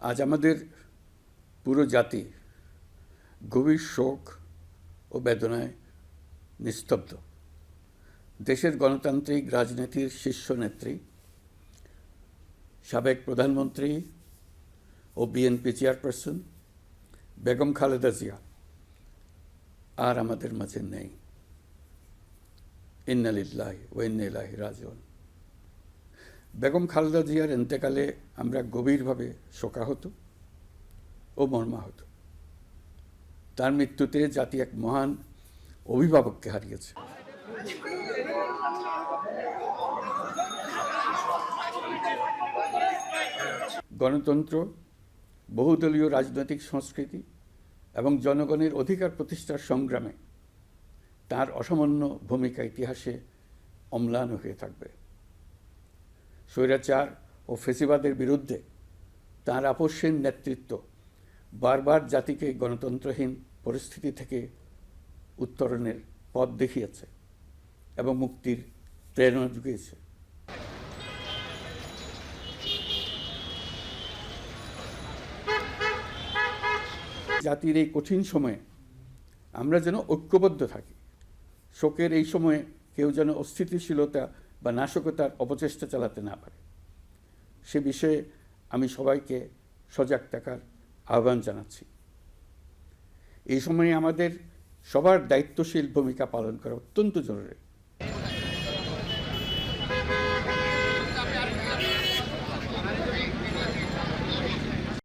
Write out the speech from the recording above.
আজ আমাদের পুরো জাতি গভীর শোক ও বেদনায় নিস্তব্ধ। দেশের গণতান্ত্রিক রাজনীতির শীর্ষ নেত্রী, সাবেক প্রধানমন্ত্রী ও বিএনপি চেয়ারপারসন বেগম খালেদা জিয়া আর আমাদের মাঝে নেই। ইন্না লিল্লাহি ওয়া ইন্না ইলাইহি রাজিউন। বেগম খালেদা জিয়ার ইন্তেকালে আমরা গভীরভাবে শোকাহত ও মর্মাহত। তার মৃত্যুতে জাতি এক মহান অভিভাবককে হারিয়েছে। গণতন্ত্র, বহুদলীয় রাজনৈতিক সংস্কৃতি এবং জনগণের অধিকার প্রতিষ্ঠার সংগ্রামে তার অসামান্য ভূমিকা ইতিহাসে অম্লান হয়ে থাকবে। স্বৈরাচার ও ফেসিবাদের বিরুদ্ধে তাঁর আপসহীন নেতৃত্ব বারবার জাতিকে গণতন্ত্রহীন পরিস্থিতি থেকে উত্তরণের পথ দেখিয়েছে এবং মুক্তির প্রেরণা জুগিয়েছে। জাতির এই কঠিন সময়ে আমরা যেন ঐক্যবদ্ধ থাকি। শোকের এই সময়ে কেউ যেন অস্থিতিশীলতা বা নাশকতার অপচেষ্টা চালাতে না পারে, সে বিষয়ে আমি সবাইকে সজাগ থাকার আহ্বান জানাচ্ছি। এই সময়ে আমাদের সবার দায়িত্বশীল ভূমিকা পালন করা অত্যন্ত জরুরি।